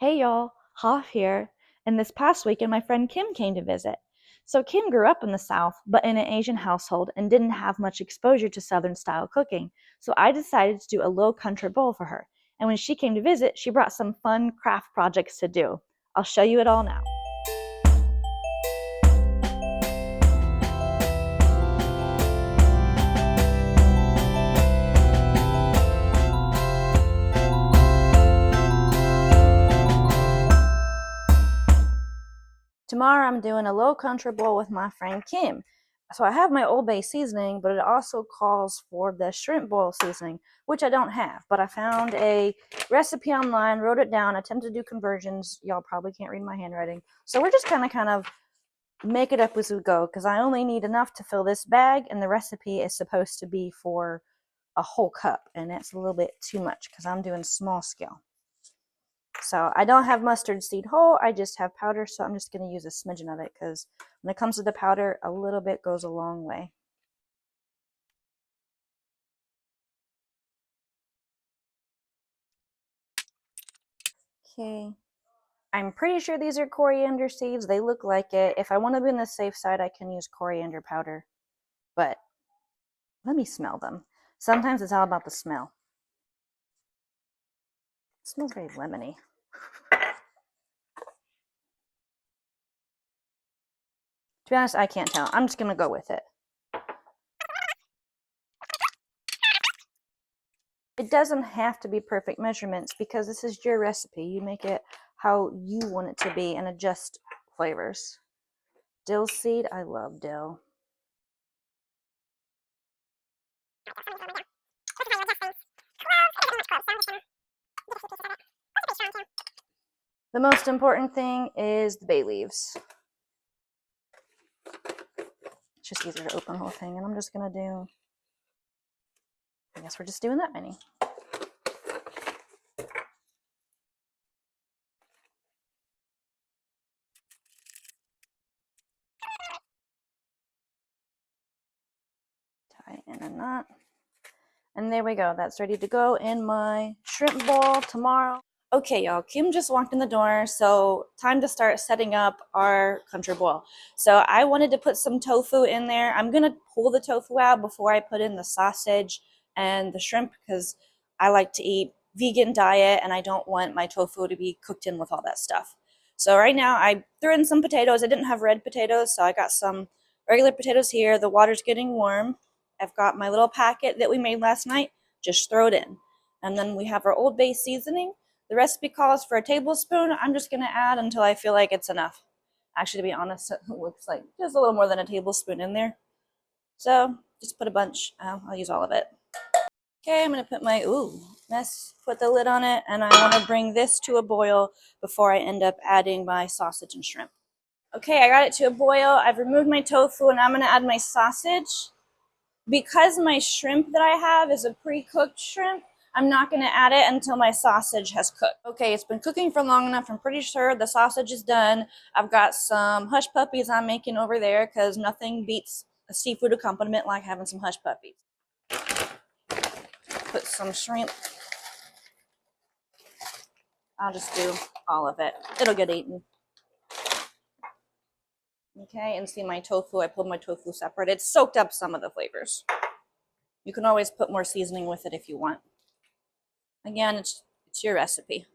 Hey y'all, Hoff here. And this past weekend, my friend Kim came to visit. So, Kim grew up in the South, but in an Asian household and didn't have much exposure to Southern style cooking. So, I decided to do a low country bowl for her. And when she came to visit, she brought some fun craft projects to do. I'll show you it all now. Tomorrow I'm doing a low country bowl with my friend Kim. So I have my Old Bay seasoning, but it also calls for the shrimp boil seasoning, which I don't have. But I found a recipe online, wrote it down, attempted to do conversions. Y'all probably can't read my handwriting. So we're just kind of make it up as we go, because I only need enough to fill this bag, and the recipe is supposed to be for a whole cup, and that's a little bit too much because I'm doing small scale. So I don't have mustard seed whole, I just have powder, so I'm just going to use a smidgen of it because when it comes to the powder, a little bit goes a long way. Okay. I'm pretty sure these are coriander seeds. They look like it. If I want to be on the safe side, I can use coriander powder. But let me smell them. Sometimes it's all about the smell. It smells very lemony. To be honest, I can't tell. I'm just going to go with it. It doesn't have to be perfect measurements because this is your recipe. You make it how you want it to be and adjust flavors. Dill seed, I love dill. The most important thing is the bay leaves. It's just easier to open the whole thing, and I'm just gonna do, I guess we're just doing that many. Tie in a knot. And there we go. That's ready to go in my shrimp bowl tomorrow. Okay, y'all, Kim just walked in the door, so time to start setting up our country boil. So I wanted to put some tofu in there. I'm gonna pull the tofu out before I put in the sausage and the shrimp because I like to eat vegan diet and I don't want my tofu to be cooked in with all that stuff. So right now I threw in some potatoes. I didn't have red potatoes, so I got some regular potatoes here. The water's getting warm. I've got my little packet that we made last night. Just throw it in. And then we have our Old Bay seasoning. The recipe calls for a tablespoon. I'm just going to add until I feel like it's enough. Actually, to be honest, it looks like just a little more than a tablespoon in there. So just put a bunch. I'll use all of it. Okay, I'm going to put my, put the lid on it. And I want to bring this to a boil before I end up adding my sausage and shrimp. Okay, I got it to a boil. I've removed my tofu and I'm going to add my sausage. Because my shrimp that I have is a pre-cooked shrimp, I'm not going to add it until my sausage has cooked. Okay, it's been cooking for long enough. I'm pretty sure the sausage is done. I've got some hush puppies I'm making over there because nothing beats a seafood accompaniment like having some hush puppies. Put some shrimp. I'll just do all of it. It'll get eaten. Okay, and see my tofu. I pulled my tofu separate. It's soaked up some of the flavors. You can always put more seasoning with it if you want. Again, it's your recipe.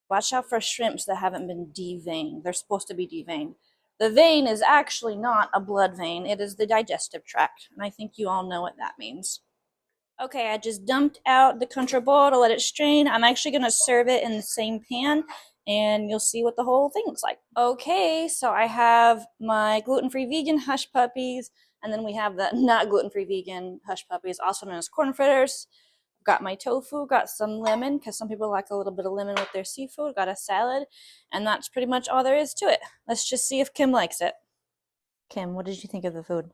Watch out for shrimps that haven't been deveined. They're supposed to be deveined. The vein is actually not a blood vein. It is the digestive tract, and I think you all know what that means. Okay, I just dumped out the country boil to let it strain. I'm actually going to serve it in the same pan, and you'll see what the whole thing looks like. Okay, so I have my gluten-free vegan hush puppies, and then we have the not gluten-free vegan hush puppies, also known as corn fritters. Got my tofu, got some lemon, because some people like a little bit of lemon with their seafood, got a salad, and that's pretty much all there is to it. Let's just see if Kim likes it. Kim, what did you think of the food?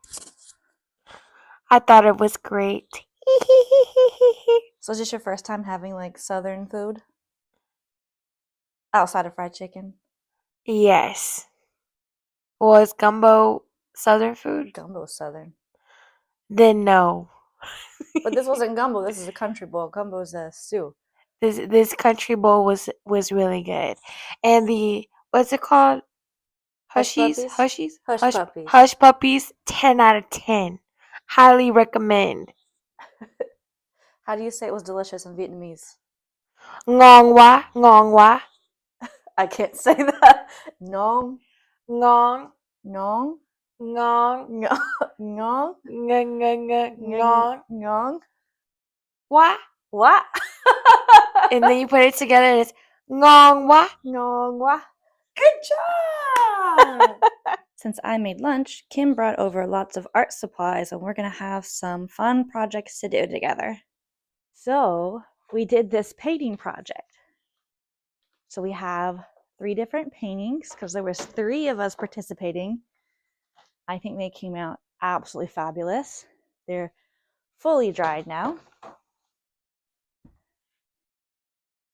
I thought it was great. So is this your first time having like Southern food? Outside of fried chicken? Yes. Was gumbo Southern food? Gumbo Southern. Then no. But this wasn't gumbo, this is a country bowl. Gumbo is a stew. This country bowl was really good. And the what's it called? Hush puppies? Hush puppies. Hush puppies, 10 out of 10. Highly recommend. How do you say it was delicious in Vietnamese? Ngong wa, ngong wa. I can't say that. Nong, Ngong, nong, ngong, ngong, ngong, ngong. ngong. Wa. What? And then you put it together and it's ngong wa. Ngong wa. Good job. Since I made lunch, Kim brought over lots of art supplies and we're going to have some fun projects to do together. So we did this painting project. So we have 3 different paintings because there was 3 of us participating. I think they came out absolutely fabulous. They're fully dried now.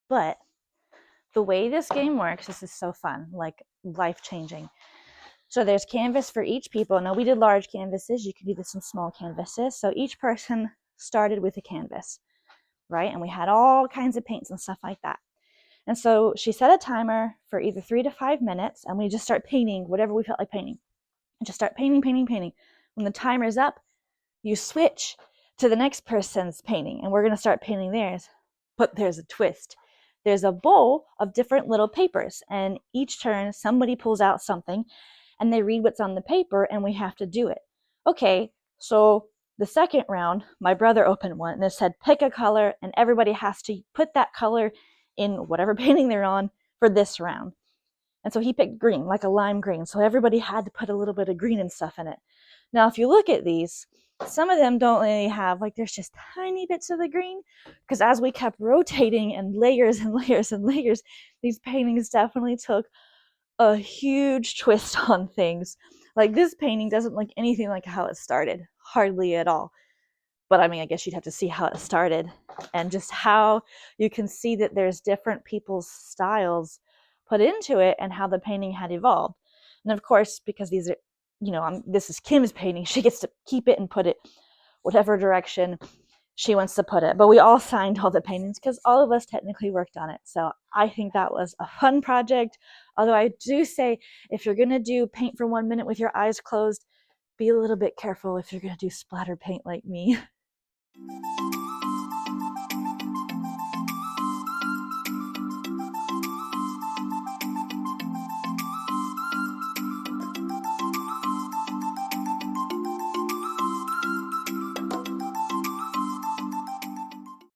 But the way this game works, this is so fun, like life-changing. So there's canvas for each people. Now we did large canvases. You could do this in small canvases. So each person started with a canvas, right? And we had all kinds of paints and stuff like that. And so she set a timer for either 3 to 5 minutes, and we just start painting whatever we felt like painting. And just start painting, painting, painting. When the timer's up, you switch to the next person's painting, and we're going to start painting theirs. But there's a twist. There's a bowl of different little papers, and each turn somebody pulls out something, and they read what's on the paper, and we have to do it. Okay, so the second round, my brother opened one, and it said pick a color, and everybody has to put that color in whatever painting they're on for this round. And so he picked green, like a lime green. So everybody had to put a little bit of green and stuff in it. Now, if you look at these, some of them don't really have, like, there's just tiny bits of the green. Because as we kept rotating and layers and layers and layers, these paintings definitely took a huge twist on things. Like, this painting doesn't look anything like how it started. Hardly at all. But I mean, I guess you'd have to see how it started and just how you can see that there's different people's styles put into it and how the painting had evolved. And of course, because these are, this is Kim's painting, she gets to keep it and put it whatever direction she wants to put it. But we all signed all the paintings because all of us technically worked on it. So I think that was a fun project. Although I do say, if you're going to do paint for 1 minute with your eyes closed, be a little bit careful if you're going to do splatter paint like me.